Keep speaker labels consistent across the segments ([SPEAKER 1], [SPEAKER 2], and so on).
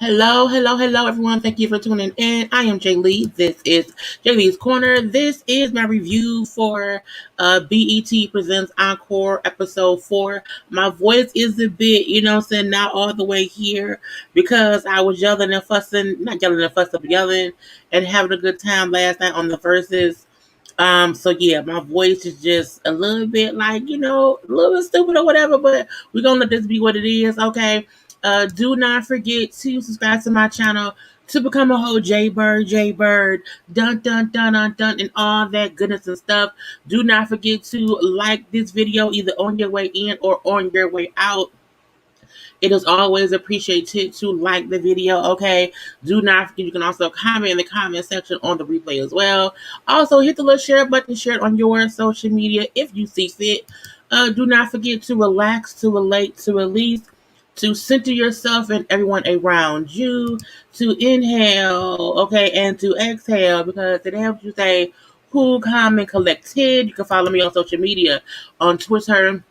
[SPEAKER 1] Hello, everyone. Thank you for tuning in. I am Jaylee. This is JLeesCorner. This is my review for BET Presents Encore episode 4. My voice is a bit, not all the way here because I was yelling and fussing, not yelling and fussing, but yelling and having a good time last night on the verses. So yeah, my voice is just a little bit like, a little bit stupid or whatever, but we're gonna let this be what it is, okay? Do not forget to subscribe to my channel to become a whole JayBird, dun, and all that goodness and stuff. Do not forget to like this video either on your way in or on your way out. It is always appreciated to like the video, okay? Do not forget, you can also comment in the comment section on the replay as well. Also, hit the little share button, share it on your social media if you see fit. Do not forget to relax, to relate, to release, to center yourself and everyone around you, to inhale, okay, and to exhale because it helps you stay cool, calm, and collected. You can follow me on social media on Twitter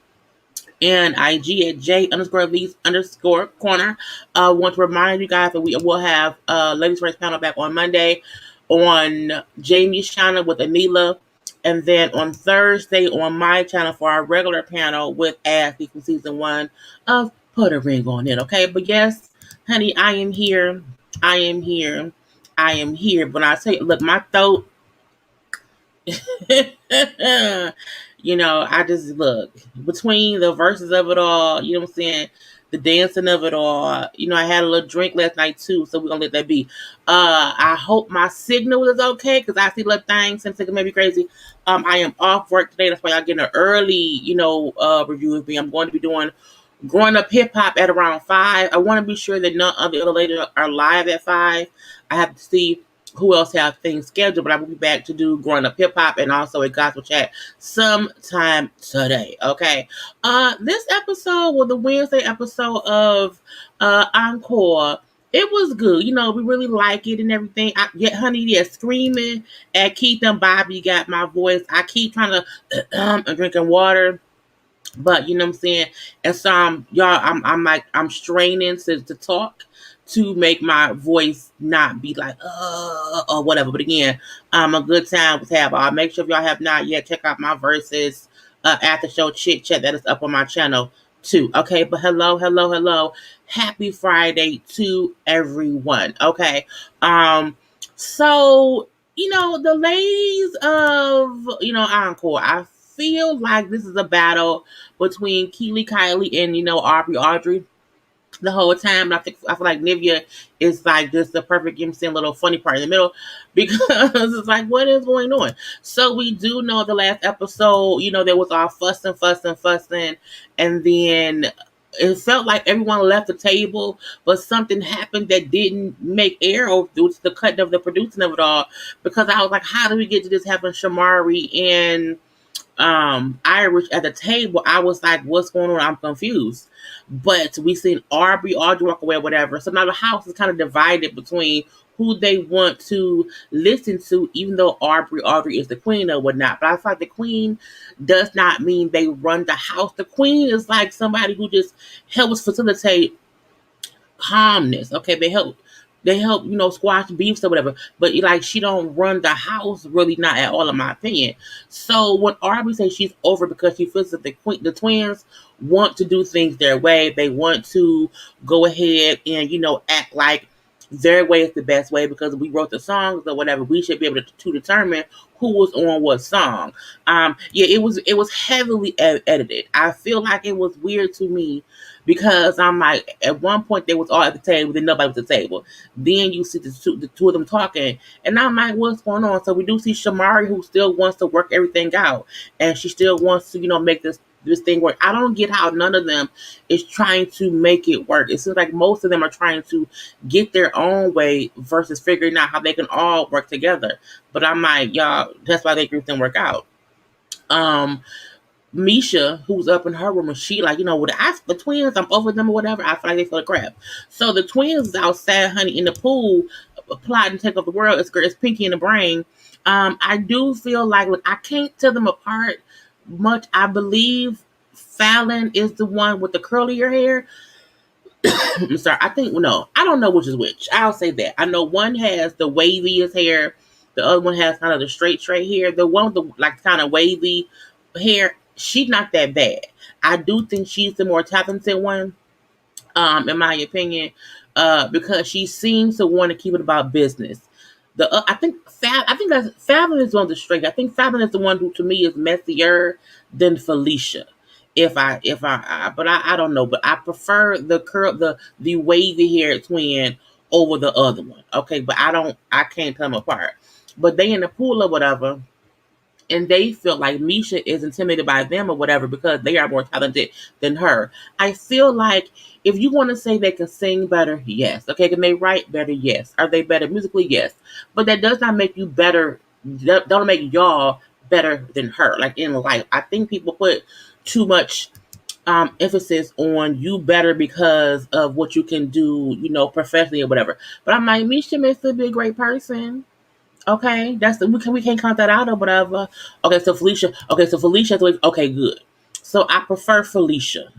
[SPEAKER 1] and IG at J_Lees_Corner. Want to remind you guys that we will have Ladies First panel back on Monday on Jamie's channel with Anila. And then on Thursday on my channel for our regular panel with Ashley from season 1 of Put a Ring on It. Okay, but yes, honey, I am here. I am here. I am here. But I tell you, look, my throat. I just look between the verses of it all, you know what I'm saying? The dancing of it all. I had a little drink last night too, so we're gonna let that be. I hope my signal is okay because I see little things and it may be crazy. I am off work today, that's why I get an early, review with me. I'm going to be doing Growing Up Hip Hop at around 5. I want to be sure that none of the other ladies are live at 5. I have to see who else have things scheduled, but I will be back to do Growing Up Hip Hop and also a gospel chat sometime today. Okay. This episode was the Wednesday episode of Encore. It was good. We really like it and everything. Honey, screaming at Keith and Bobby got my voice. I keep trying to I'm drinking water. But you know what I'm saying? And so I'm straining to talk to make my voice not be like or whatever. But again, a good time was have. Make sure if y'all have not yet, check out my verses after show chit chat that is up on my channel too. Okay, but hello. Happy Friday to everyone. Okay. So the ladies of Encore, I feel like this is a battle between Keely, Kylie, and Aubrey, Audrey the whole time. And I feel like Nivea is like just the perfect little funny part in the middle because it's like, what is going on? So we do know the last episode, there was all fussing, and then it felt like everyone left the table, but something happened that didn't make air over the cut of the producing of it all. Because I was like, how do we get to this having Shamari and Irish at the table? I was like, what's going on? I'm confused. But we seen Audrey walk away or whatever. So now the house is kind of divided between who they want to listen to, even though Audrey is the queen or whatnot. But I feel like the queen does not mean they run the house. The queen is like somebody who just helps facilitate calmness. Okay, they help, squash beefs or whatever. But like, she don't run the house, really, not at all, in my opinion. So when Aubrey says she's over because she feels that the twins want to do things their way, they want to go ahead and act like their way is the best way because we wrote the songs or whatever. We should be able to determine who was on what song. It was heavily edited. I feel like it was weird to me because I'm like, at one point they was all at the table, then nobody was at the table. Then you see the two of them talking, and I'm like, what's going on? So we do see Shamari, who still wants to work everything out, and she still wants to make this thing work. I don't get how none of them is trying to make it work. It seems like most of them are trying to get their own way versus figuring out how they can all work together. But I'm like, y'all, that's why they group them work out. Misha, who's up in her room, and she like, with the twins, I'm over them or whatever. I feel like they feel like crap. So the twins is outside, honey, in the pool, plotting to take over the world. It's Pinky in the brain. I do feel like, look, I can't tell them apart much. I believe Fallon is the one with the curlier hair. I'm sorry. I think no. I don't know which is which. I'll say that. I know one has the waviest hair. The other one has kind of the straight hair. The one with the like kind of wavy hair, she's not that bad. I do think she's the more talented one, in my opinion, because she seems to want to keep it about business. I think that's Fallon is on the straight. I think Fallon is the one who to me is messier than Felicia. But I don't know. But I prefer the wavy haired twin over the other one. Okay, but I can't tell them apart. But they in the pool or whatever, and they feel like Misha is intimidated by them or whatever because they are more talented than her. I feel like if you want to say they can sing better, yes. Okay, can they write better? Yes. Are they better musically? Yes. But that does not make you better. Don't make y'all better than her. Like in life, I think people put too much emphasis on you better because of what you can do, professionally or whatever. But I'm like, Misha may still be a great person. Okay, we can't count that out or whatever. Okay, so Felicia. Okay, so Felicia. Okay, good. So I prefer Felicia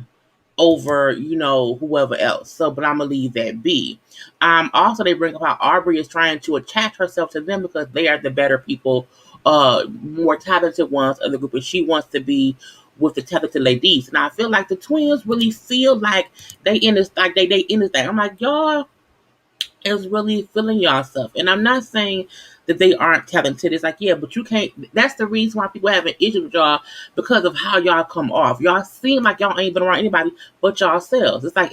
[SPEAKER 1] over whoever else. So, but I'm gonna leave that be. Also they bring up how Aubrey is trying to attach herself to them because they are the better people, more talented ones of the group, and she wants to be with the talented ladies. And I feel like the twins really feel like they in this like they in this thing. I'm like y'all is really feeling y'all stuff. And I'm not saying that they aren't talented. It's like, yeah, but you can't. That's the reason why people have an issue with y'all because of how y'all come off. Y'all seem like y'all ain't been around anybody but y'all selves. It's like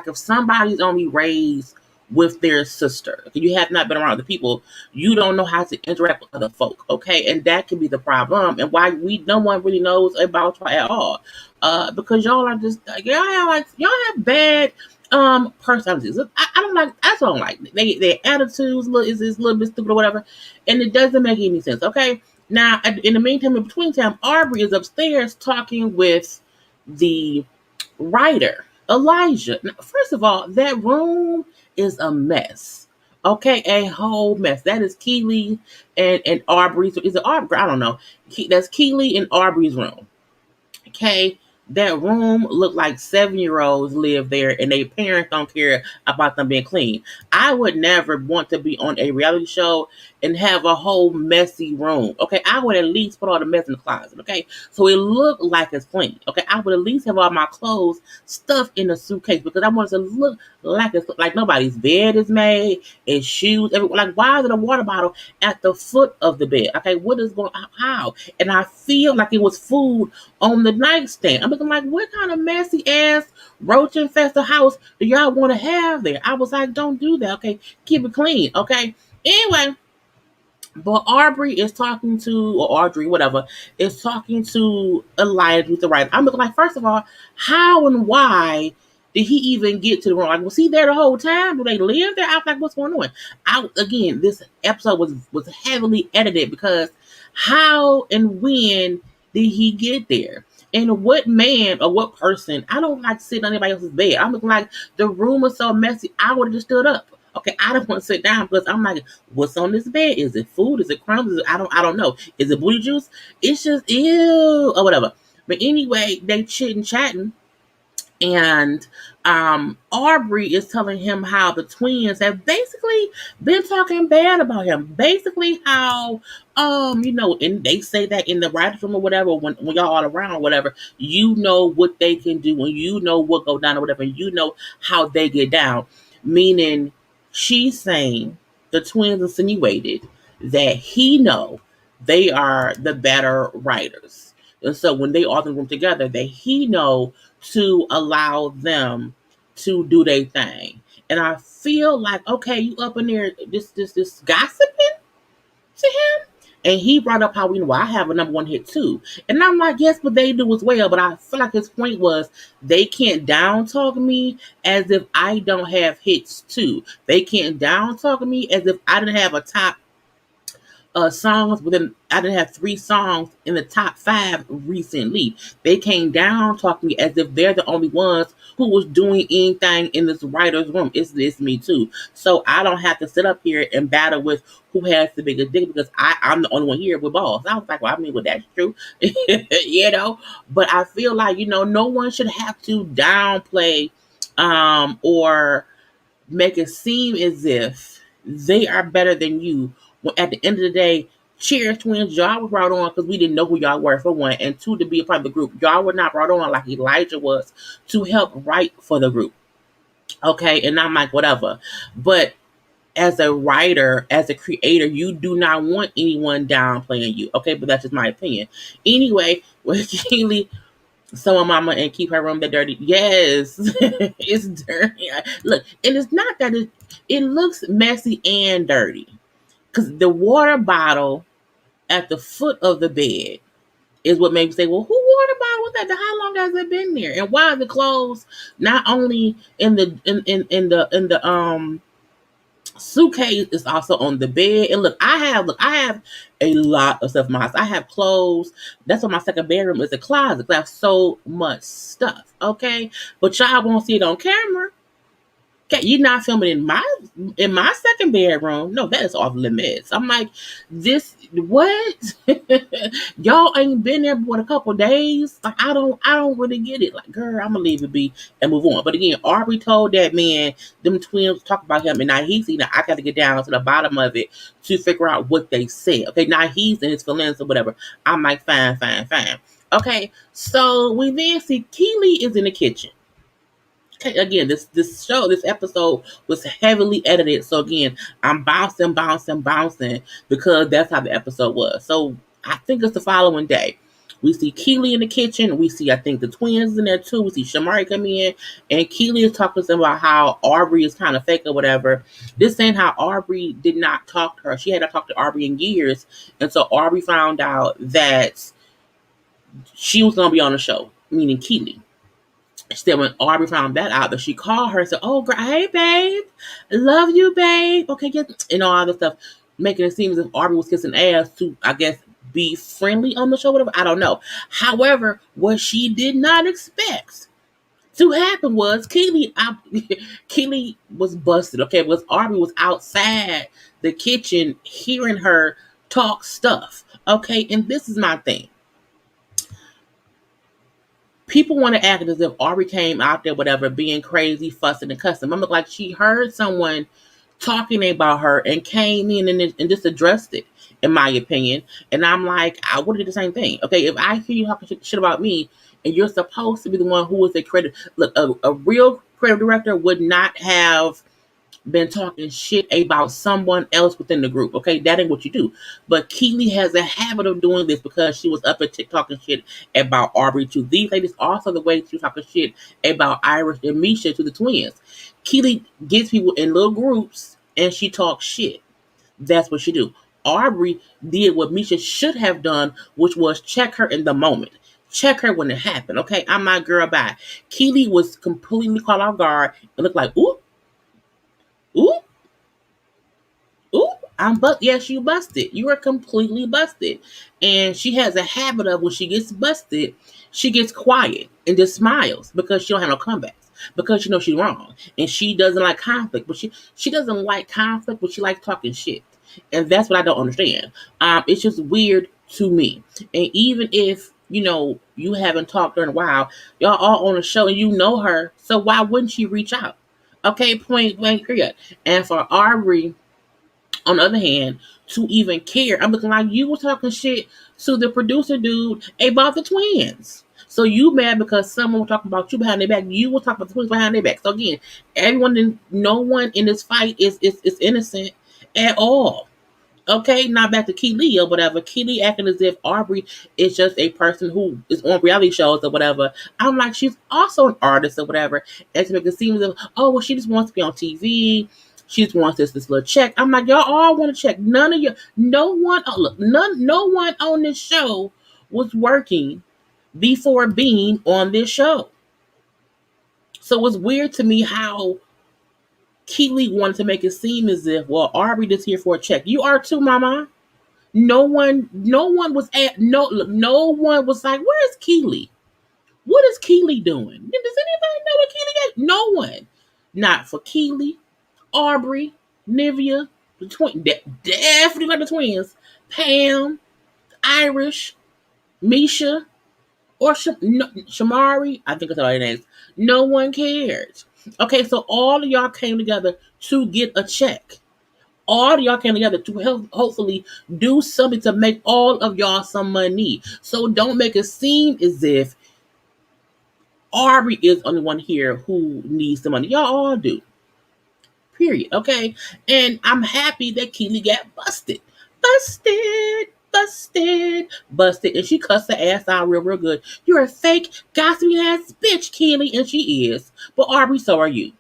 [SPEAKER 1] if somebody's only raised with their sister, you have not been around the people, you don't know how to interact with other folk. Okay, and that can be the problem, and why no one really knows about y'all at all. Because y'all are just y'all have bad personalities. I don't like. I don't like their attitudes. Is a little bit stupid or whatever, and it doesn't make any sense. Okay, now in the meantime, in between time, Aubrey is upstairs talking with the writer Elijah. Now, first of all, that room is a mess. Okay, a whole mess. That is Keely and Aubrey's. Is it Aubrey? I don't know. That's Keely and Aubrey's room. Okay, that room looked like 7-year-olds live there and their parents don't care about them being clean. I would never want to be on a reality show and have a whole messy room. Okay, I would at least put all the mess in the closet. Okay, so it looked like it's clean. Okay, I would at least have all my clothes stuffed in a suitcase because I want it to look like it's like nobody's bed is made and shoes. Like, why is it a water bottle at the foot of the bed? Okay, what is going on? How? And I feel like it was food on the nightstand. I'm looking like, what kind of messy ass roach infested house do y'all want to have there? I was like, don't do that. Okay, keep it clean. Okay. Anyway, but Aubrey is talking to, or Audrey, whatever, is talking to Elijah with the writer. I'm looking like, first of all, how and why did he even get to the room? Like, was he there the whole time? Do they live there? I was like, what's going on? Again, this episode was heavily edited because how and when did he get there? And what man or what person? I don't like sitting on anybody else's bed. I'm looking like the room is so messy. I would have just stood up. Okay, I don't want to sit down because I'm like, what's on this bed? Is it food? Is it crumbs? I don't know. Is it booty juice? It's just ew or whatever. But anyway, they chitting chatting, and Aubrey is telling him how the twins have basically been talking bad about him. Basically, how and they say that in the writers' room or whatever, when y'all all around or whatever, you know what they can do, and you know what go down or whatever, and you know how they get down. Meaning, she's saying the twins insinuated that he know they are the better writers, and so when they all in the room together, that he know to allow them to do their thing. And I feel like, okay, you up in there this gossiping to him? And he brought up how I have a number one hit too. And I'm like, yes, but they do as well. But I feel like his point was they can't down talk me as if I don't have hits too. They can't down talk me as if I didn't have a top songs within. I didn't have 3 songs in the top 5 recently. They came down talking to me as if they're the only ones who was doing anything in this writer's room. It's me too. So I don't have to sit up here and battle with who has the biggest dick because I'm the only one here with balls. I was like, well, I mean, well, that's true, But I feel like no one should have to downplay or make it seem as if they are better than you. When at the end of the day, cheers, twins, y'all were brought on because we didn't know who y'all were, for one, and two, to be a part of the group. Y'all were not brought on like Elijah was to help write for the group. Okay, and I'm like, whatever. But as a writer, as a creator, you do not want anyone downplaying you. Okay, but that's just my opinion. Anyway, with Keely, someone mama and keep her room that dirty. Yes, it's dirty. Look, and it's not that it looks messy and dirty. Because the water bottle at the foot of the bed is what made me say, well, who water bottle was that? How long has it been there? And why are the clothes not only in the suitcase is also on the bed. And I have a lot of stuff in my house. I have clothes. That's why my second bedroom is a closet. I have so much stuff. Okay. But y'all won't see it on camera. Okay, you're not filming in my second bedroom. No, that is off limits. I'm like, this what? Y'all ain't been there but a couple days. Like I don't really get it. Like, girl, I'm gonna leave it be and move on. But again, Aubrey told that man, them twins talk about him, and now he's now I got to get down to the bottom of it to figure out what they said. Okay, now he's in his feelings or whatever. I'm like, fine, fine, fine. Okay, so we then see Keely is in the kitchen. Okay, again, this episode was heavily edited. So again, I'm bouncing, bouncing, bouncing because that's how the episode was. So I think it's the following day. We see Keely in the kitchen. We see, I think, the twins in there too. We see Shamari come in, and Keely is talking to them about how Aubrey is kind of fake or whatever. This saying how Aubrey did not talk to her. She had not talked to Aubrey in years, and so Aubrey found out that she was going to be on the show, meaning Keely. She said when Aubrey found that out, that she called her and said, "Oh, hey, babe, love you, babe. Okay, get," and all this stuff, making it seem as if Aubrey was kissing ass to, I guess, be friendly on the show, whatever. I don't know. However, what she did not expect to happen was Keely was busted. Okay, because Aubrey was outside the kitchen hearing her talk stuff. Okay, and this is my thing. People want to act as if Aubrey came out there, whatever, being crazy, fussing, and cussing. I'm like, she heard someone talking about her and came in and just addressed it, in my opinion. And I'm like, I would have did the same thing. Okay, if I hear you talking shit about me and you're supposed to be the one who is a credit, look, a real creative director would not have been talking shit about someone else within the group. Okay, that ain't what you do. But Keely has a habit of doing this because she was up at TikTok talking shit about Aubrey too. These ladies also the way she was talking shit about Iris and Misha to the twins. Keely gets people in little groups and she talks shit. That's what she do. Aubrey did what Misha should have done, which was check her in the moment. Check her when it happened. Okay, I'm my girl. Bye. Keely was completely caught off guard and looked like, ooh, ooh, ooh, yes, you busted. You are completely busted. And she has a habit of when she gets busted, she gets quiet and just smiles because she don't have no comebacks. Because she knows she's wrong. And she doesn't like conflict. But she doesn't like conflict, but she likes talking shit. And that's what I don't understand. It's just weird to me. And even if, you haven't talked to her in a while, y'all all on the show and you know her, so why wouldn't she reach out? Okay, point blank period. And for Aubrey, on the other hand, to even care, I'm looking like you were talking shit to the producer dude about the twins. So you mad because someone was talking about you behind their back. You were talking about the twins behind their back. So again, no one in this fight is innocent at all. Okay, now back to Keely or whatever. Keely acting as if Aubrey is just a person who is on reality shows or whatever. I'm like, she's also an artist or whatever. And to make it seem as if, oh, well, she just wants to be on TV. She just wants this little check. I'm like, y'all all want to check. None of you, no one, oh, look, no one on this show was working before being on this show. So it's weird to me how Keely wanted to make it seem as if, well, Aubrey just here for a check. You are too, mama. No one was like, where's Keely? What is Keely doing? Does anybody know what Keely is? No one. Not for Keely, Aubrey, Nivea, the twin, definitely like the twins, Pam, Irish, Misha, or Shamari. I think that's all her names. No one cares. Okay, so all of y'all came together to get a check. All of y'all came together to help, hopefully do something to make all of y'all some money. So don't make it seem as if Aubrey is the only one here who needs the money. Y'all all do. Period. Okay. And I'm happy that Keely got busted. Busted. And she cussed her ass out real, real good. You're a fake, gossipy ass bitch, Keely. And she is. But Aubrey, so are you.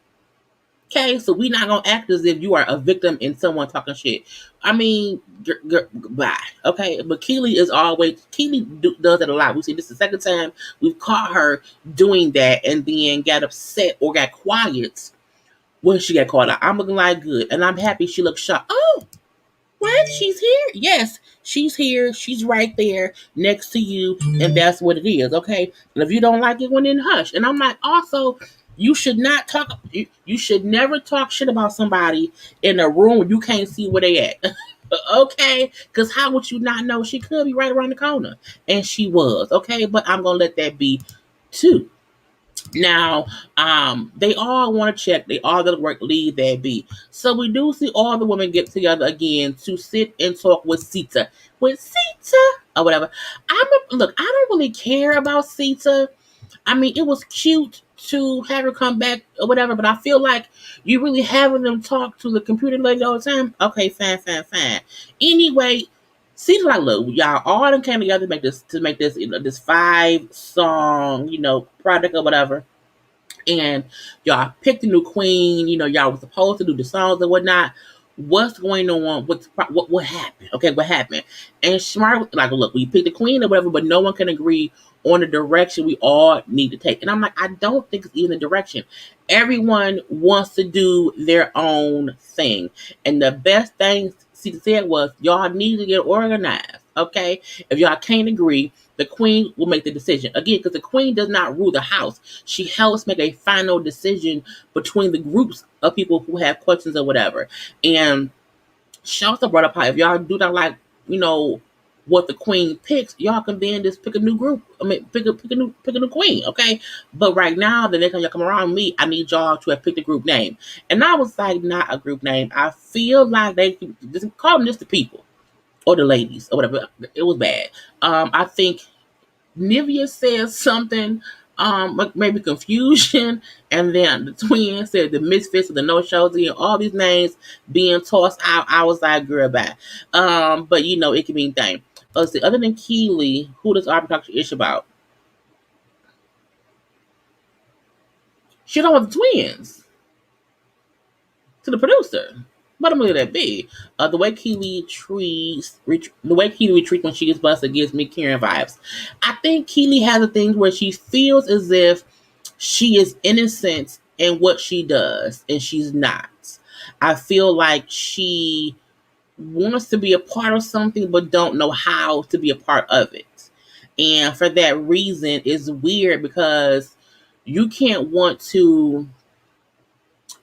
[SPEAKER 1] Okay, so we not gonna act as if you are a victim in someone talking shit. I mean, bye. Okay, but Keely does it a lot. We see this the second time we've caught her doing that, and then got upset or got quiet when she got caught out. I'm looking like good, and I'm happy she looks shocked. Oh, what? She's here? Yes, she's here. She's right there next to you, and that's what it is. Okay, and if you don't like it, well then hush. And I'm like, also, you should not talk. You should never talk shit about somebody in a room where you can't see where they at. Okay, because how would you not know she could be right around the corner, and she was. Okay, but I'm gonna let that be too. Now, they all want to check. They all gonna work. Leave that be. So we do see all the women get together again to sit and talk with Sita. Or whatever. Look. I don't really care about Sita. I mean, it was cute to have her come back or whatever, but I feel like you really having them talk to the computer lady all the time. Okay, fine. Anyway, Sita like, look, y'all all them came together to make this this 5-song product or whatever, and y'all picked a new queen. Y'all were supposed to do the songs and whatnot. What's going on? What happened? Okay, what happened? And Smart like, look, we picked the queen or whatever, but no one can agree on the direction we all need to take. And I'm like, I don't think it's even the direction. Everyone wants to do their own thing. And the best thing she said was, y'all need to get organized. Okay? If y'all can't agree, the queen will make the decision. Again, because the queen does not rule the house. She helps make a final decision between the groups of people who have questions or whatever. And she also brought up how if y'all do not like, what the queen picks, y'all can then just pick a new group. I mean, pick a new queen, okay? But right now, the next time y'all come around me, I need y'all to have picked a group name. And I was like, not a group name. I feel like they just call them just the people or the ladies or whatever. It was bad. I think Nivea said something, maybe confusion, and then the twins said the misfits of the no shows, and all these names being tossed out. I was like, girl, bye. But it can mean thing. Let's see, other than Keely, who does Aubrey talk to Ish about? She don't want the twins to the producer. But I'm gonna let that be. The way Keely retreats when she gets busted gives me Karen vibes. I think Keely has a thing where she feels as if she is innocent in what she does, and she's not. I feel like she wants to be a part of something, but don't know how to be a part of it. And for that reason, it's weird because you can't want to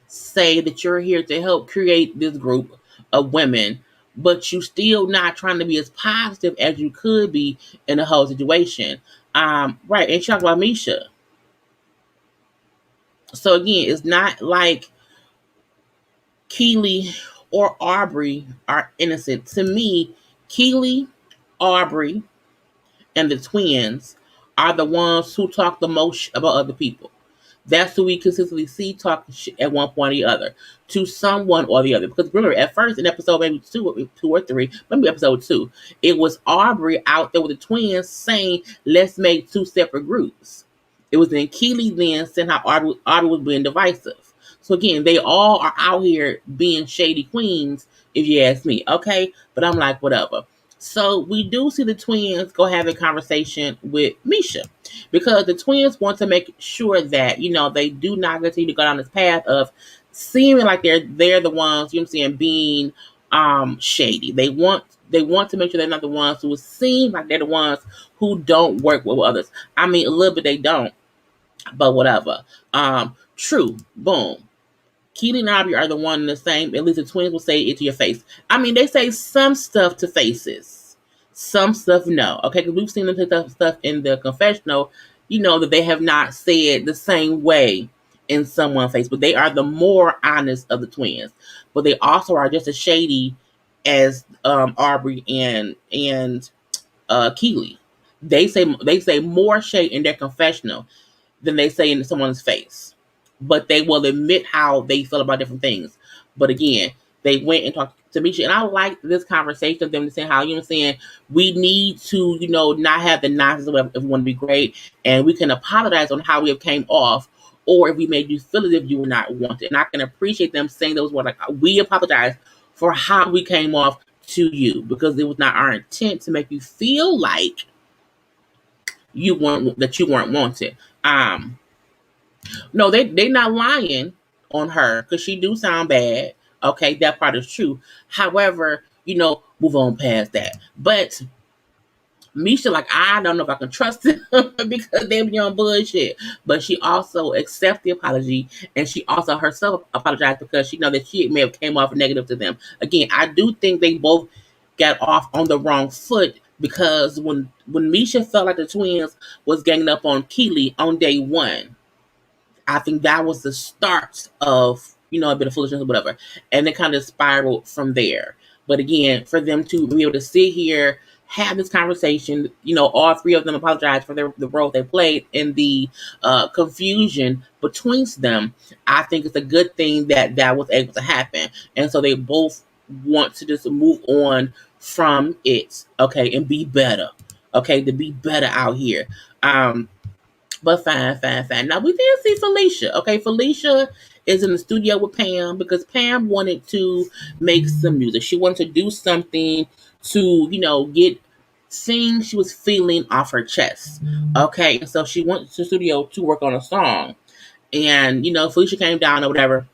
[SPEAKER 1] say that you're here to help create this group of women, but you still not trying to be as positive as you could be in the whole situation. Right. And she talked about Misha. So again, it's not like Keely or Aubrey are innocent. To me, Keely, Aubrey, and the twins are the ones who talk the most about other people. That's who we consistently see talking shit at one point or the other to someone or the other. Because remember, at first in episode maybe two or three, maybe episode 2, it was Aubrey out there with the twins saying, let's make 2 separate groups. It was then Keely then saying how Aubrey was being divisive. So again, they all are out here being shady queens, if you ask me. Okay? But I'm like, whatever. So we do see the twins go have a conversation with Misha because the twins want to make sure that, they do not continue to go down this path of seeming like they're the ones, being shady. They want to make sure they're not the ones who seem like they're the ones who don't work with others. I mean, a little bit they don't, but whatever. True. Boom. Keely and Aubrey are the one and the same. At least the twins will say it to your face. I mean, they say some stuff to faces. Some stuff, no. Okay, because we've seen them say stuff in the confessional, that they have not said the same way in someone's face, but they are the more honest of the twins. But they also are just as shady as Aubrey and Keely. They say more shade in their confessional than they say in someone's face. But they will admit how they feel about different things. But again, they went and talked to Misha, and I like this conversation of them saying how, you know what I'm saying, we need to, not have the nonsense if we want to be great, and we can apologize on how we have came off, or if we made you feel as if you were not wanted. And I can appreciate them saying those words, like, we apologize for how we came off to you, because it was not our intent to make you feel like you weren't wanted. No, they not lying on her, because she do sound bad. Okay, that part is true. However, move on past that. But Misha, like, I don't know if I can trust them because they be on bullshit. But she also accepts the apology, and she also herself apologized because she know that she may have came off negative to them. Again, I do think they both got off on the wrong foot, because when Misha felt like the twins was ganging up on Keely on day one, I think that was the start of, a bit of foolishness or whatever. And it kind of spiraled from there. But again, for them to be able to sit here, have this conversation, all three of them apologize for the role they played in the confusion betwixt them. I think it's a good thing that was able to happen. And so they both want to just move on from it, okay, and be better, okay, to be better out here. But fine. Now we did see Felicia. Okay, Felicia is in the studio with Pam because Pam wanted to make some music. She wanted to do something to, get things she was feeling off her chest. Okay, and so she went to the studio to work on a song. And, Felicia came down or whatever.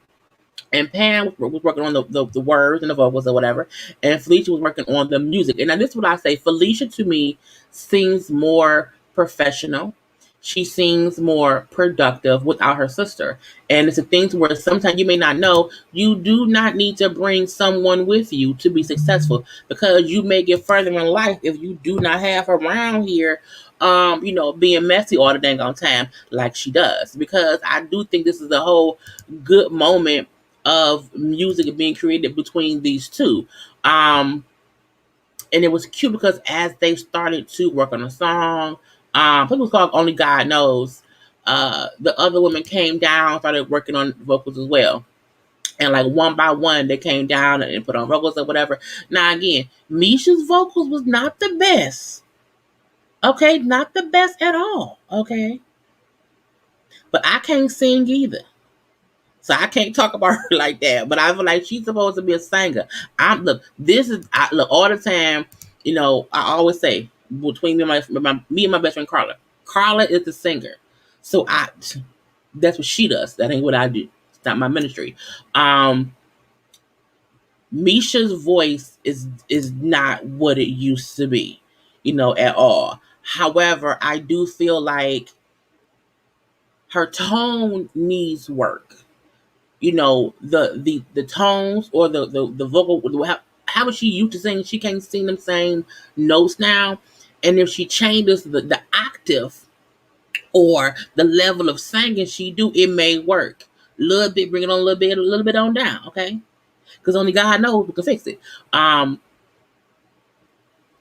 [SPEAKER 1] And Pam was working on the words and the vocals or whatever. And Felicia was working on the music. And now this is what I say. Felicia, to me, seems more professional. She seems more productive without her sister. And it's a thing to where sometimes you may not know, you do not need to bring someone with you to be successful, because you may get further in life if you do not have her around here, being messy all the dang on time like she does. Because I do think this is a whole good moment of music being created between these two. And it was cute because as they started to work on a song, it was called Only God Knows, the other women came down, started working on vocals as well. And like one by one, they came down and put on vocals or whatever. Now again, Misha's vocals was not the best. Okay, not the best at all. Okay. But I can't sing either. So I can't talk about her like that. But I feel like she's supposed to be a singer. Look all the time. I always say between me and my best friend Karla. Karla is the singer. So that's what she does. That ain't what I do. It's not my ministry. Misha's voice is not what it used to be, at all. However, I do feel like her tone needs work. The tones or the vocal, how is she used to sing? She can't sing them same notes now. And if she changes the octave or the level of singing she do, it may work. A little bit, bring it on a little bit on down, okay? Because only God knows who can fix it.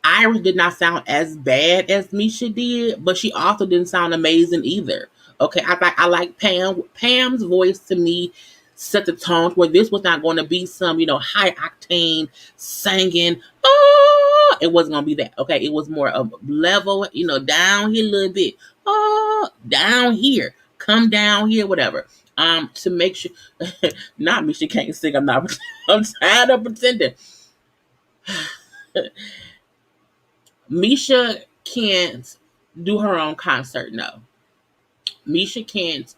[SPEAKER 1] Iris did not sound as bad as Misha did, but she also didn't sound amazing either. Okay, I like Pam. Pam's voice to me set the tone where this was not going to be some, high octane singing. Oh, it wasn't going to be that. Okay, it was more of level, down here a little bit. Oh, down here, come down here, whatever. To make sure, not Misha can't sing. I'm not. I'm tired of pretending. Misha can't do her own concert, no. Misha can't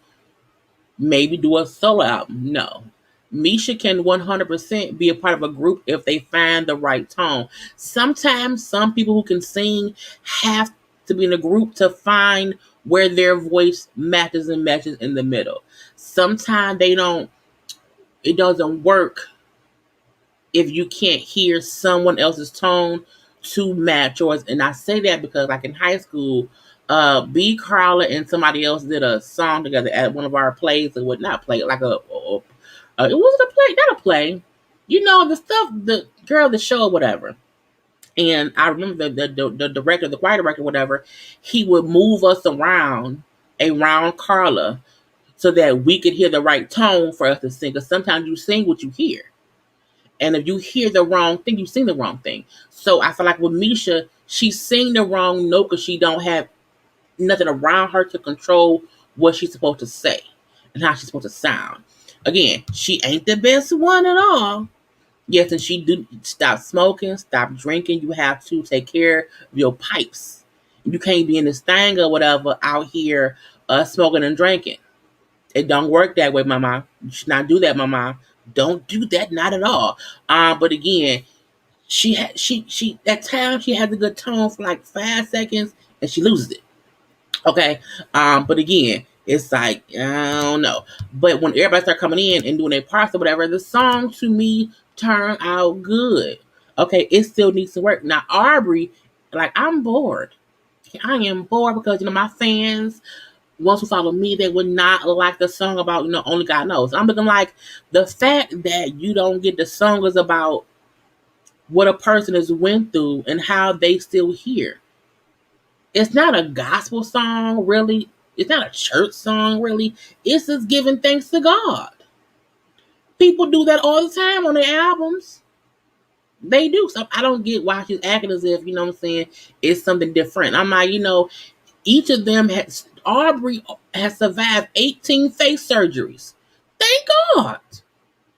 [SPEAKER 1] maybe do a solo album, no. Misha can 100% be a part of a group if they find the right tone. Sometimes some people who can sing have to be in a group to find where their voice matches and matches in the middle. Sometimes it doesn't work if you can't hear someone else's tone to match yours. And I say that because like in high school, B Karla and somebody else did a song together at one of our plays. It would not play like it wasn't a play, not a play. You know the stuff, the girl, the show, whatever. And I remember the director, the choir director, whatever. He would move us around Karla so that we could hear the right tone for us to sing. Because sometimes you sing what you hear. And if you hear the wrong thing, you sing the wrong thing. So I feel like with Misha, she sing the wrong note because she don't have nothing around her to control what she's supposed to say and how she's supposed to sound. Again, she ain't the best one at all. Yes, and she do stop smoking, stop drinking. You have to take care of your pipes. You can't be in this thing or whatever out here smoking and drinking. It don't work that way, mama. You should not do that, mama. Don't do that, not at all. But again, she at times she has a good tone for like 5 seconds and she loses it. Okay. But again, it's like, I don't know. But when everybody start coming in and doing their parts or whatever, the song to me turn out good. Okay, it still needs to work. Now Aubrey, like I'm bored. I am bored because my fans, once who follow me, they would not like the song about, only God knows. I'm looking like the fact that you don't get the song is about what a person has went through and how they still here. It's not a gospel song, really. It's not a church song, really. It's just giving thanks to God. People do that all the time on their albums. They do. So I don't get why she's acting as if, it's something different. I'm like, each of them Aubrey has survived 18 face surgeries. Thank God.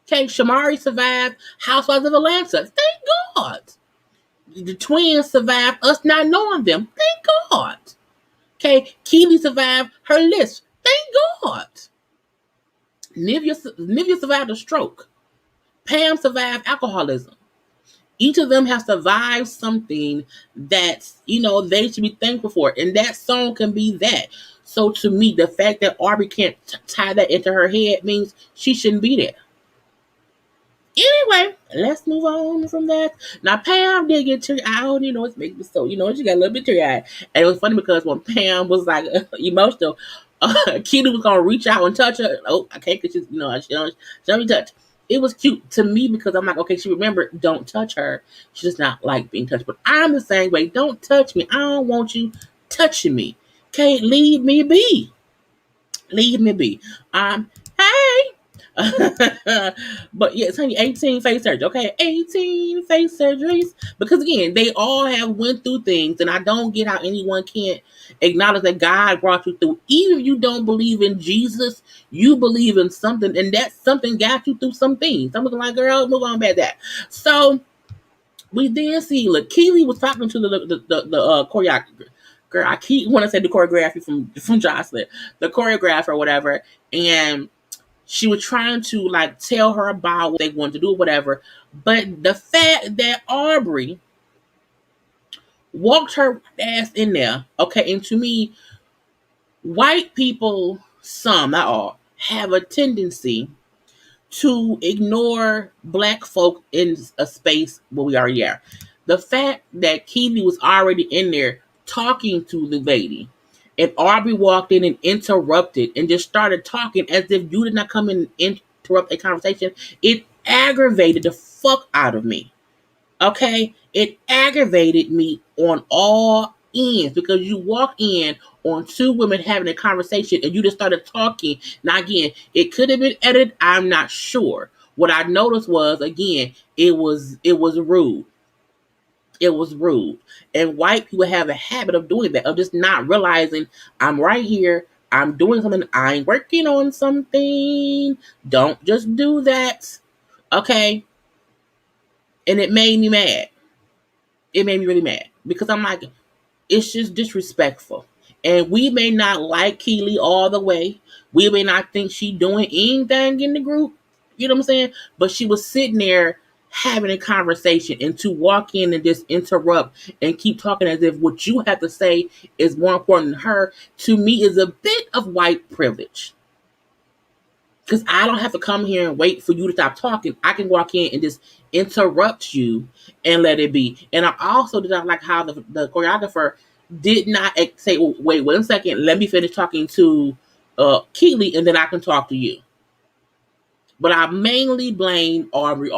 [SPEAKER 1] Okay, Shamari survived Housewives of Atlanta. Thank God. The twins survived us not knowing them. Thank God. Okay, Keely survived her list. Thank God. Nivea survived a stroke. Pam survived alcoholism. Each of them has survived something that, they should be thankful for. And that song can be that. So to me, the fact that Aubrey can't tie that into her head means she shouldn't be there. Anyway, let's move on from that. Now, Pam did get teary-eyed. It's making me so, she got a little bit teary-eyed. And it was funny because when Pam was like emotional, Keely was going to reach out and touch her. Oh, I can't because she don't be touched. It was cute to me because I'm like, okay, she remembered, don't touch her. She does not like being touched. But I'm the same way. Don't touch me. I don't want you touching me. Okay, leave me be. Leave me be. Hey. But yes, honey, 18 face surgeries. Okay, 18 face surgeries. Because again, they all have went through things, and I don't get how anyone can't acknowledge that God brought you through. Even if you don't believe in Jesus, you believe in something, and that something got you through some things. I'm looking like, girl, move on about that. So we then see, look, Keely was talking to the choreographer. Girl, I keep want to say the choreography from Jocelyn, the choreographer or whatever, and she was trying to like tell her about what they wanted to do or whatever. But the fact that Aubrey walked her ass in there, okay, and to me, white people, some, not all, have a tendency to ignore black folk in a space where we already are. The fact that Keely was already in there talking to the lady, and Aubrey walked in and interrupted and just started talking as if you did not come in and interrupt a conversation, it aggravated the fuck out of me. Okay? It aggravated me on all ends because you walk in on two women having a conversation and you just started talking. Now, again, it could have been edited. I'm not sure. What I noticed was, again, it was rude. It was rude. And white people have a habit of doing that, of just not realizing I'm right here. I'm doing something. I'm working on something. Don't just do that. Okay? And it made me mad. It made me really mad. Because I'm like, it's just disrespectful. And we may not like Keely all the way. We may not think she doing anything in the group. You know what I'm saying? But she was sitting there having a conversation, and to walk in and just interrupt and keep talking as if what you have to say is more important than her, to me is a bit of white privilege. Because I don't have to come here and wait for you to stop talking. I can walk in and just interrupt you and let it be. And I also did not like how the choreographer did not say, wait 1 second, let me finish talking to Keely and then I can talk to you. But I mainly blame Audrey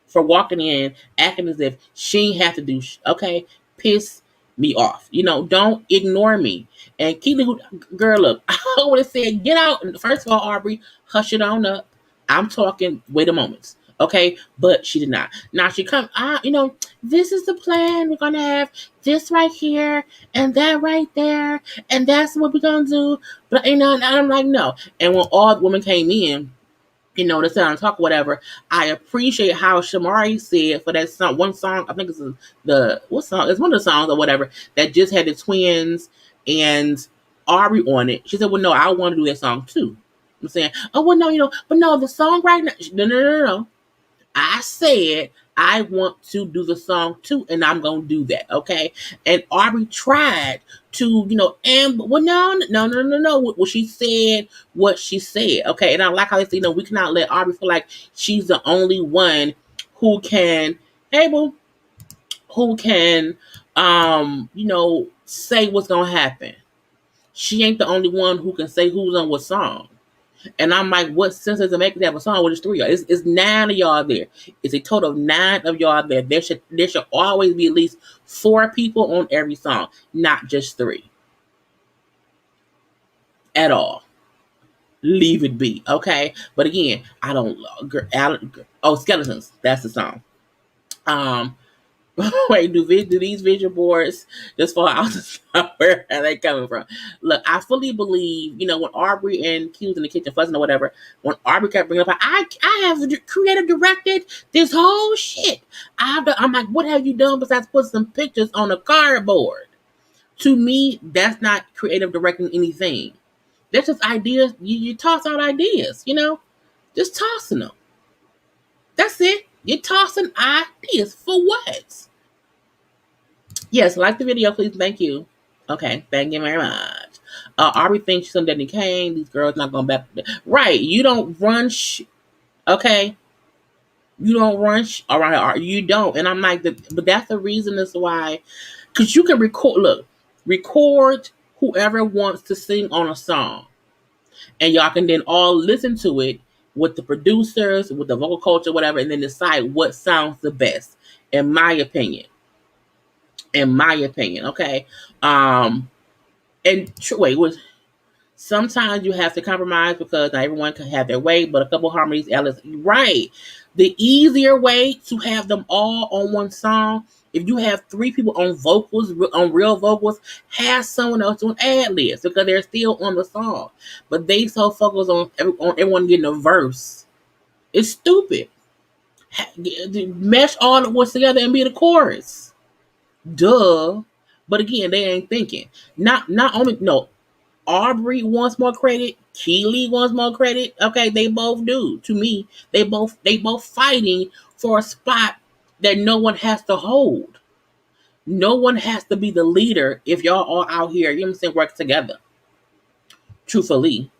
[SPEAKER 1] for walking in acting as if she ain't have to do okay, piss me off. Don't ignore me. And Keely, girl, look, I would have said, get out. First of all, Aubrey, hush it on up. I'm talking, wait a moment. Okay, but she did not. Now she come, this is the plan. We're gonna have this right here and that right there, and that's what we're gonna do. But and I'm like, no. And when all the women came in, to sit down and talk, whatever. I appreciate how Shamari said for that song, one song, I think it's what song? It's one of the songs or whatever that just had the twins and Ari on it. She said, well, no, I want to do that song too. I'm saying, oh, well, no, but no, the song right now, no. I said I want to do the song too, and I'm gonna do that, okay? And Aubrey tried to, and well, no. Well, she said what she said, okay? And I like how they say, we cannot let Aubrey feel like she's the only one who can who can, say what's gonna happen. She ain't the only one who can say who's on what song. And I'm like, what sense does it make to have a song with just 3 of y'all? It's 9 of y'all there. It's a total of 9 of y'all there. There should always be at least 4 people on every song, not just 3. At all. Leave it be, okay? But again, I don't. Skeletons. That's the song. Wait, do these vision boards just fall out of where are they coming from? Look, I fully believe, when Aubrey and Q was in the kitchen fussing or whatever, when Aubrey kept bringing up, I have creative directed this whole shit. I'm like, what have you done besides put some pictures on a cardboard? To me, that's not creative directing anything. That's just ideas. You toss out ideas, just tossing them. That's it. You're tossing ideas for what? Yes, like the video, please. Thank you. Okay, thank you very much. Aubrey thinks she's on Danny Kane. These girls not going back. Right, you don't run. Okay, you don't run. All right, you don't. And I'm like, but that's the reason as why, because you can record. Look, record whoever wants to sing on a song, and y'all can then all listen to it with the producers, with the vocal coach or whatever, and then decide what sounds the best. In my opinion, okay. Sometimes you have to compromise because not everyone can have their way, but a couple harmonies, Alice, right? The easier way to have them all on one song, if you have 3 people on vocals, on real vocals, have someone else on ad libs because they're still on the song. But they so focused on everyone getting a verse. It's stupid. Mesh all the words together and be the chorus. Duh. But again, they ain't thinking. Not only, no, Aubrey wants more credit. Keely wants more credit. Okay, they both do. To me, they both fighting for a spot that no one has to hold. No one has to be the leader if y'all all out here, work together. Truthfully.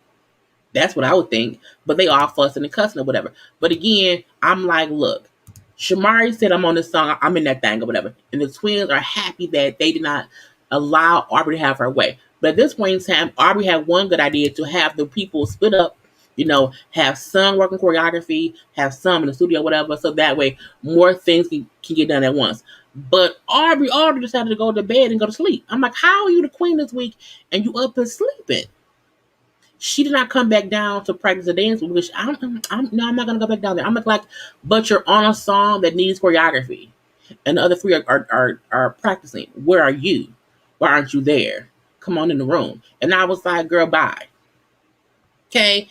[SPEAKER 1] That's what I would think. But they all fussing and cussing or whatever. But again, I'm like, look, Shamari said I'm on this song, I'm in that thing or whatever. And the twins are happy that they did not allow Aubrey to have her way. But at this point in time, Aubrey had one good idea to have the people split up, have some working choreography, have some in the studio, whatever, so that way more things can get done at once. But Aubrey decided to go to bed and go to sleep. I'm like, how are you the queen this week and you up and sleeping? She did not come back down to practice the dance, which I'm not gonna go back down there. I'm like, but you're on a song that needs choreography, and the other 3 are practicing. Where are you? Why aren't you there? Come on in the room. And I was like, girl, bye. Okay,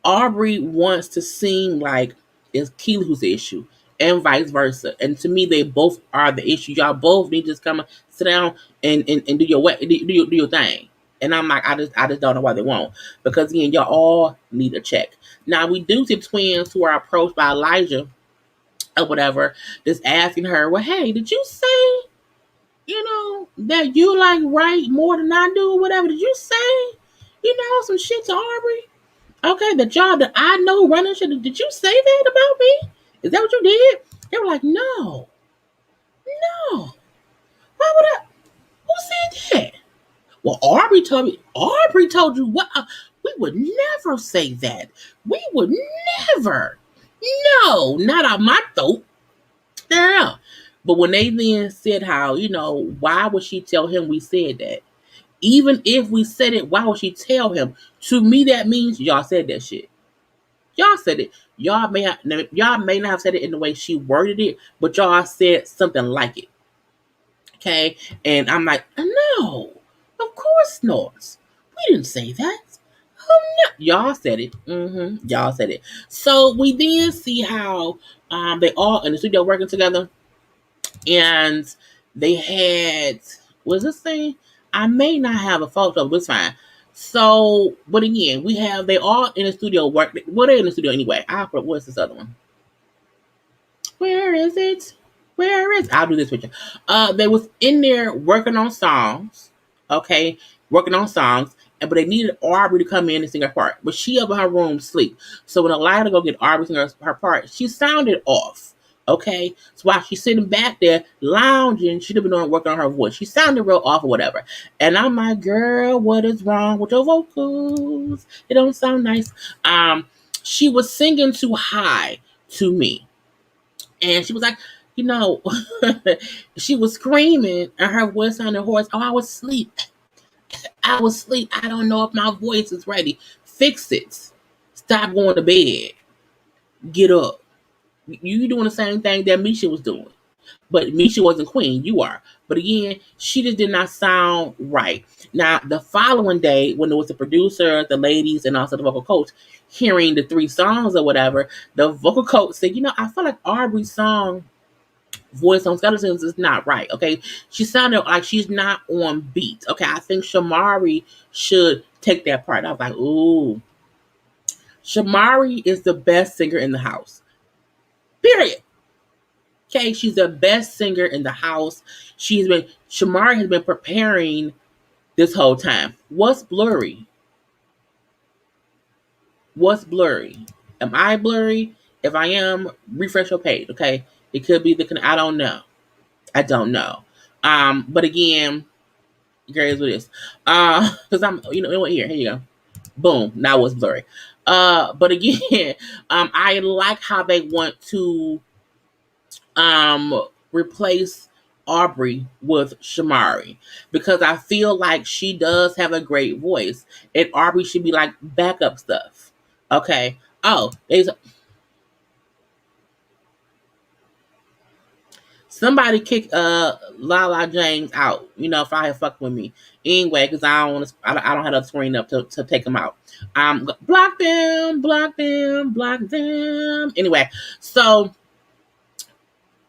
[SPEAKER 1] Aubrey wants to seem like it's Keely who's the issue, and vice versa. And to me, they both are the issue. Y'all both need to just come sit down and do your thing. And I'm like, I just don't know why they won't. Because again, y'all all need a check. Now we do see twins who are approached by Elijah or whatever, just asking her, well, hey, did you say, that you write more than I do or whatever? Did you say, some shit to Aubrey? Okay, the job that I know running shit, did you say that about me? Is that what you did? They were like, no. Why would I? said that? Well, Aubrey told me. Aubrey told you what? We would never say that. We would never. No, not on my throat. No. But when they then said how, why would she tell him we said that? Even if we said it, why would she tell him? To me, that means y'all said that shit. Y'all said it. Y'all may not have said it in the way she worded it, but y'all said something like it. Okay? And I'm like, no, of course not. We didn't say that. Oh no. Y'all said it. Y'all said it. So we then see how they all in the studio working together. And they had, was this thing? I may not have a photo, but it's fine. So, but again, they all in the studio work. Well, they're in the studio anyway. What's this other one? Where is it? I'll do this with you. They was in there working on songs. Okay, working on songs. But they needed Aubrey to come in and sing her part. But she up in her room sleep. So when Aliyah to go get Aubrey to sing her part, she sounded off. Okay, so while she's sitting back there lounging, she'd have been working on her voice. She sounded real off or whatever. And I'm like, girl, what is wrong with your vocals? It don't sound nice. She was singing too high to me. And she was like, she was screaming and her voice sounded hoarse. Oh, I was asleep. I don't know if my voice is ready. Fix it. Stop going to bed. Get up. You doing the same thing that Misha was doing. But Misha wasn't queen. You are. But again, she just did not sound right. Now, the following day, when there was the producer, the ladies, and also the vocal coach hearing the 3 songs or whatever, the vocal coach said, I feel like Aubrey's song voice on Skeletons is not right. Okay. She sounded like she's not on beat. Okay. I think Shamari should take that part. I was like, ooh. Shamari is the best singer in the house. Period. Okay, she's the best singer in the house. Shamari has been preparing this whole time. What's blurry? Am I blurry? If I am, refresh your page, okay? It could be I don't know. But again, here's what it is. Because I'm, here you go. Boom, now it's blurry. But again, I like how they want to replace Aubrey with Shamari because I feel like she does have a great voice and Aubrey should be like backup stuff. Okay. Oh, somebody kick Lala James out. If I had fucked with me anyway, because I don't have the screen up to take them out. Block them. Anyway, so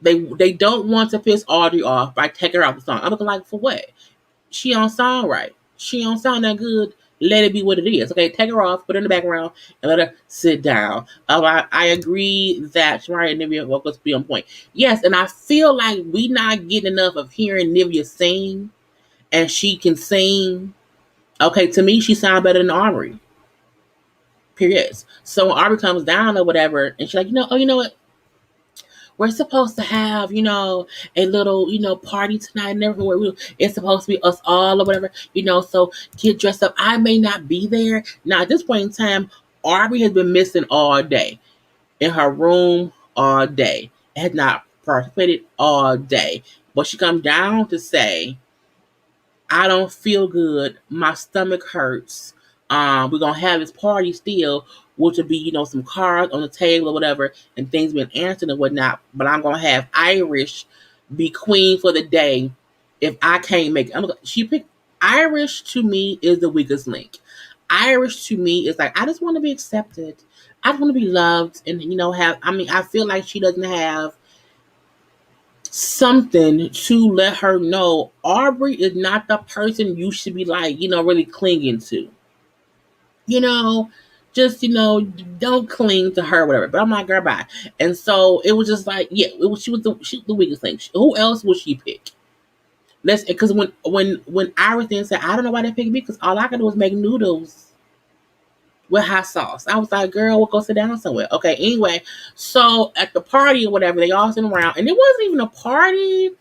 [SPEAKER 1] they don't want to piss Audrey off by taking her out the song. I'm looking like, for what? She don't sound right. She don't sound that good. Let it be what it is. Okay, take her off, put her in the background, and let her sit down. I agree that Shamari and Nivea vocals be on point. Yes, and I feel like we not getting enough of hearing Nivea sing, and she can sing. Okay, to me, she sounds better than Aubrey. Period. So when Aubrey comes down or whatever, and she's like, you know what? We're supposed to have, a little, party tonight and everywhere. It's supposed to be us all or whatever, so get dressed up. I may not be there. Now, at this point in time, Aubrey has been missing all day. In her room all day. Has not participated all day. But she comes down to say, I don't feel good. My stomach hurts. We're going to have this party still, which would be, some cards on the table or whatever, and things being answered and whatnot. But I'm going to have Irish be queen for the day if I can't make it. She picked Irish. To me is the weakest link. Irish to me is like, I just want to be accepted. I just want to be loved and, I feel like she doesn't have something to let her know Aubrey is not the person you should be like, really clinging to. Just, don't cling to her, whatever. But I'm like, girl, bye. And so it was just like, yeah, she was the weakest thing. Who else would she pick? Because when Iris then said, I don't know why they picked me, because all I could do was make noodles with hot sauce. I was like, girl, we'll go sit down somewhere. Okay, anyway, so at the party or whatever, they all sitting around, and it wasn't even a party.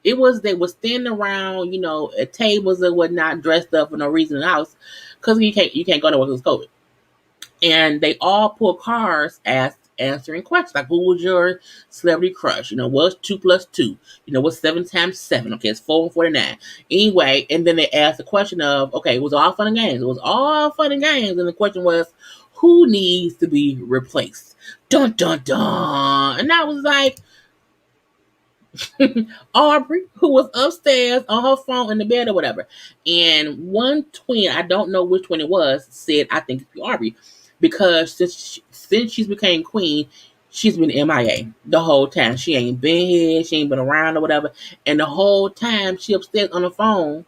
[SPEAKER 1] It was they were standing around, at tables and whatnot, dressed up for no reason in the house, because you can't go to work because COVID. And they all pulled cards answering questions like, who was your celebrity crush? What's 2 plus 2? What's 7 times 7? Okay, it's 4 and 49. Anyway, and then they asked the question of, okay, it was all fun and games. It was all fun and games, and the question was, who needs to be replaced? Dun dun dun. And I was like, Aubrey, who was upstairs on her phone in the bed or whatever. And one twin, I don't know which one it was, said, I think it's Aubrey. Because since she's became queen, she's been MIA the whole time. She ain't been here, she ain't been around or whatever. And the whole time she upstairs on the phone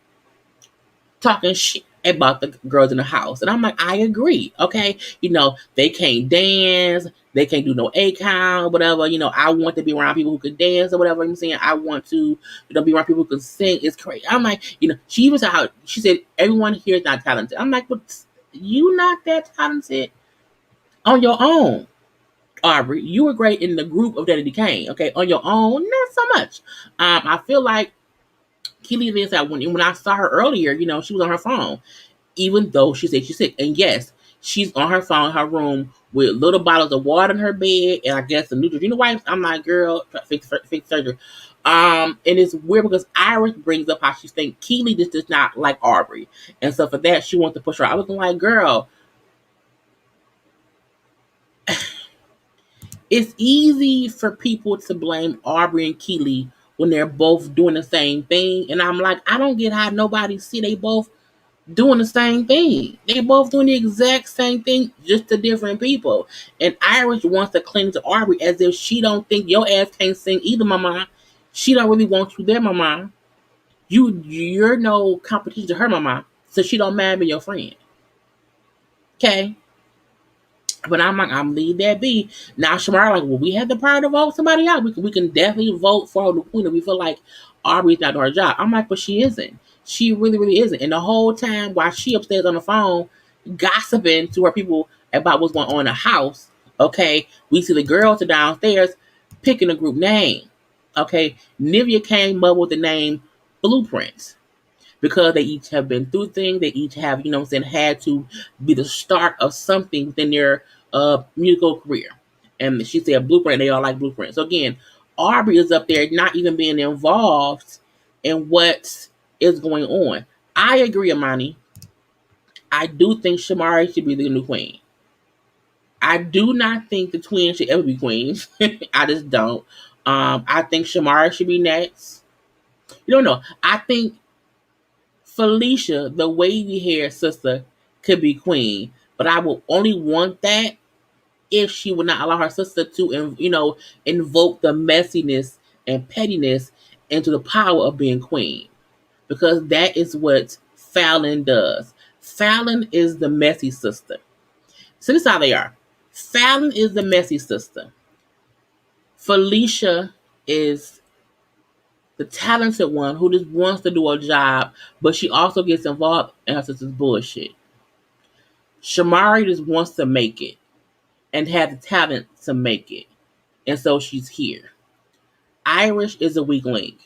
[SPEAKER 1] talking shit about the girls in the house. And I'm like, I agree. Okay. They can't dance. They can't do no A count, whatever. I want to be around people who can dance or whatever I'm saying. I want to, be around people who can sing. It's crazy. I'm like, she even said how she said everyone here is not talented. I'm like, but you not that talented on your own. Aubrey, you were great in the group of Daddy Kane. Okay. On your own, not so much. I feel like Keely did that when I saw her earlier, she was on her phone, even though she said she's sick. And yes, she's on her phone in her room with little bottles of water in her bed, and I guess the Neutrogena wipes. I'm like, girl, fix surgery. And it's weird because Iris brings up how she thinks Keely just does not like Aubrey, and so for that she wants to push her. I was like, girl, it's easy for people to blame Aubrey and Keely when they're both doing the same thing, and I'm like, I don't get how nobody see they both doing the same thing. They both doing the exact same thing, just to different people. And Iris wants to cling to Aubrey as if she don't think your ass can't sing either, mama. She don't really want you there, mama. You're no competition to her, mama. So she don't mind being your friend. Okay? But I'm like, I'm leave that be. Now Shamara like, well, we have the power to vote somebody out. We can definitely vote for the queen if we feel like Aubrey's not doing her job. I'm like, but she isn't. She really, really isn't. And the whole time while she upstairs on the phone gossiping to her people about what's going on in the house, okay, we see the girls are downstairs picking a group name. Okay. Nivea came up with the name Blueprints, because they each have been through things. They each have, had to be the start of something within their musical career. And she said blueprint, they all like blueprint. So again, Aubrey is up there not even being involved in what is going on. I agree, Amani. I do think Shamari should be the new queen. I do not think the twins should ever be queens. I just don't. I think Shamari should be next. You don't know. I think Felicia, the wavy hair sister, could be queen, but I will only want that if she would not allow her sister to, invoke the messiness and pettiness into the power of being queen, because that is what Fallon does. Fallon is the messy sister. So this is how they are. Fallon is the messy sister. Felicia is the talented one who just wants to do a job, but she also gets involved in her sister's bullshit. Shamari just wants to make it and have the talent to make it. And so she's here. Irish is a weak link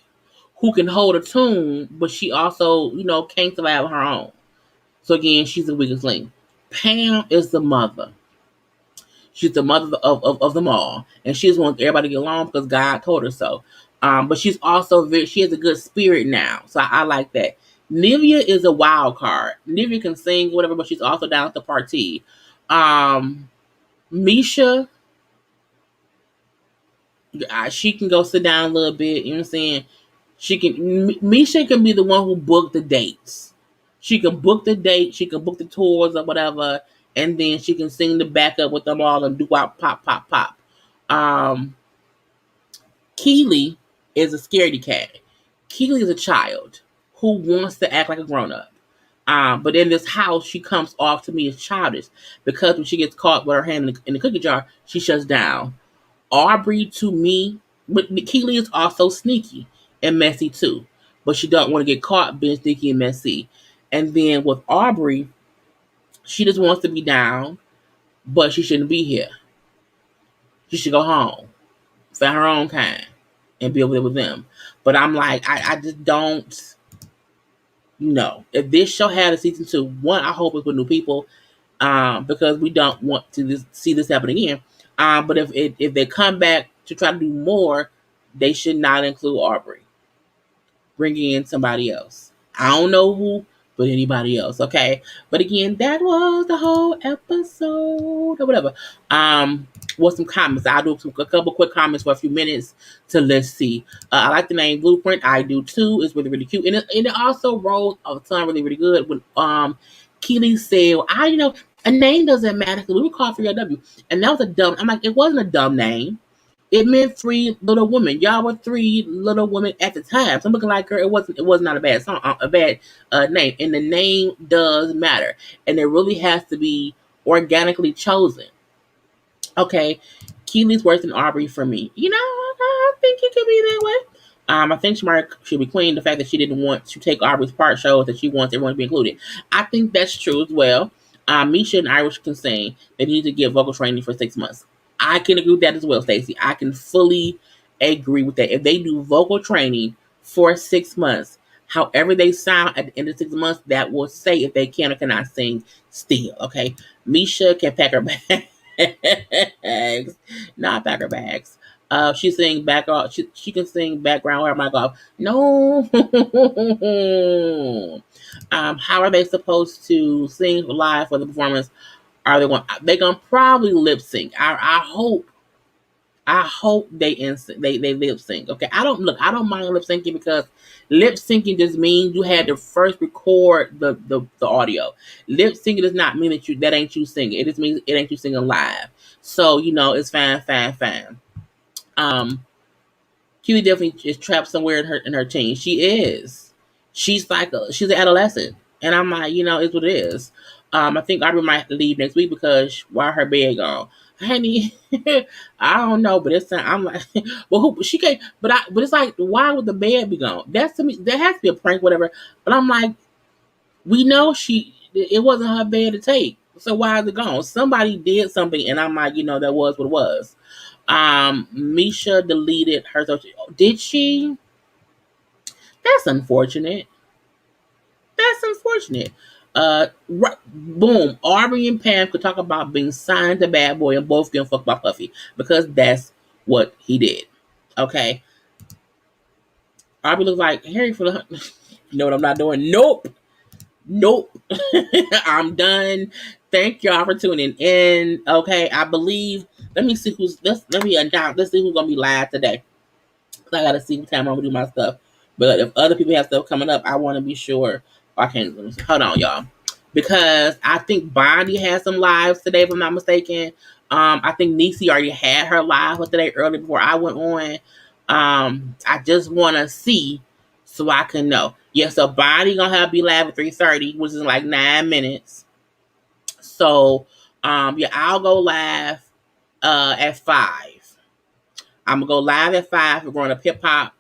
[SPEAKER 1] who can hold a tune, but she also, can't survive on her own. So again, she's the weakest link. Pam is the mother. She's the mother of them all. And she just wants everybody to get along because God told her so. But she's also she has a good spirit now. So I like that. Nivea is a wild card. Nivea can sing, whatever, but she's also down at the party. Misha, she can go sit down a little bit. You know what I'm saying? Misha can be the one who booked the dates. She can book the date. She can book the tours or whatever. And then she can sing the backup with them all and do pop, pop, pop, pop. Keely is a scaredy cat. Keely is a child who wants to act like a grown-up. But in this house, she comes off to me as childish because when she gets caught with her hand in the cookie jar, she shuts down. Aubrey, to me, but Keely is also sneaky and messy too. But she don't want to get caught being sneaky and messy. And then with Aubrey, she just wants to be down, but she shouldn't be here. She should go home, find her own kind, and be over there with them. But I'm like, I just don't know. If this show had a season 2, one, I hope it's with new people, because we don't want to see this happen again. But if they come back to try to do more, they should not include Aubrey. Bringing in somebody else. I don't know who, but anybody else, okay? But again, that was the whole episode or whatever. With some comments. I'll do a couple quick comments for a few minutes to let's see. I like the name Blueprint. I do too. It's really, really cute. And it also rolls a ton really, really good when Keely said, a name doesn't matter because we were called 3LW. And that was a dumb, I'm like, it wasn't a dumb name. It meant 3 little women. Y'all were 3 little women at the time. So I'm looking like her. It was not a bad song, a bad name. And the name does matter. And it really has to be organically chosen. Okay, Keely's worse than Aubrey for me. I think it could be that way. I think Shamara should be queen. The fact that she didn't want to take Aubrey's part shows that she wants everyone to be included. I think that's true as well. Misha and Irish can sing. They need to get vocal training for 6 months. I can agree with that as well, Stacey. I can fully agree with that. If they do vocal training for 6 months, however they sound at the end of 6 months, that will say if they can or cannot sing still, okay? Misha can pack her bags. Not pack her bags. She sing background. She can sing background. Where am I going? No. How are they supposed to sing live for the performance? Are they going? They gonna probably lip sync. I hope they lip sync. Okay, I don't mind lip syncing because lip syncing just means you had to first record the audio. Lip syncing does not mean that ain't you singing. It just means it ain't you singing live. So it's fine. Kiwi definitely is trapped somewhere in her teen. She is. She's an adolescent, and I'm like, it's what it is. I think Aubrey might leave next week because why her bed gone, honey? I don't know, but I'm like, well, she can't. But it's like, why would the bed be gone? That's to me. There has to be a prank, whatever. But I'm like, we know it wasn't her bed to take, so why is it gone? Somebody did something, and I'm like, that was what it was. Misha deleted her social. Did she? That's unfortunate. Right, boom. Aubrey and Pam could talk about being signed to Bad Boy and both getting fucked by Puffy because that's what he did. Okay. Aubrey looks like Harry for the. You know what I'm not doing? Nope. I'm done. Thank y'all for tuning in. Okay, I believe. Let me see let me announce. Let's see who's gonna be live today. I gotta see what time I'm gonna do my stuff. But if other people have stuff coming up, I want to be sure. I can't. Hold on, y'all, because I think Bonnie has some lives today, if I'm not mistaken. I think Niecy already had her live for today early before I went on. I just want to see so I can know. Yeah, so Bonnie gonna be live at 3:30, which is like 9 minutes. So, I'll go live at 5. I'm gonna go live at 5. We're going to hip hop.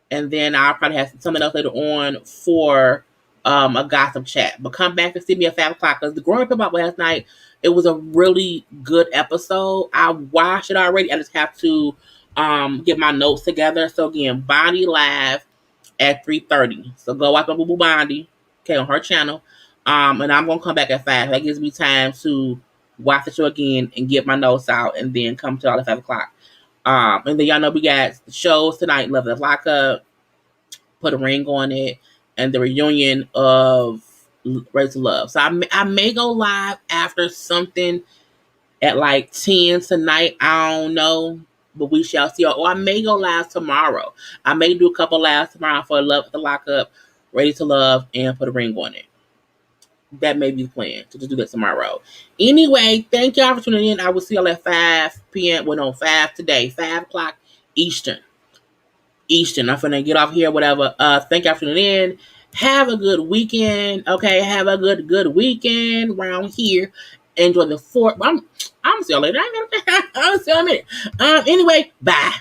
[SPEAKER 1] And then I'll probably have something else later on for a gossip chat. But come back and see me at 5 o'clock. Because the Growing Up Hip Hop last night, it was a really good episode. I watched it already. I just have to get my notes together. So again, Bonnie live at 3:30. So go watch my Boo Boo Bonnie, okay, on her channel. And I'm going to come back at 5. That gives me time to watch the show again and get my notes out and then come to all at 5 o'clock. And then y'all know we got shows tonight. Love the Lockup, Put a Ring on It, and the reunion of Raise to Love. So I may go live after something at like 10 tonight. I don't know, but we shall see. Or I may go live tomorrow. I may do a couple lives tomorrow for Love the Lockup, Ready to Love, and Put a Ring on It. That may be the plan to just do that tomorrow. Anyway, thank y'all for tuning in. I will see y'all at 5 p.m. Well, no, 5 today, 5 o'clock Eastern. I'm finna get off here, whatever. Thank y'all for tuning in. Have a good weekend. Okay, have a good weekend around here. Enjoy the 4th. I'm gonna see y'all later. I'm gonna see y'all in a minute. Anyway, bye.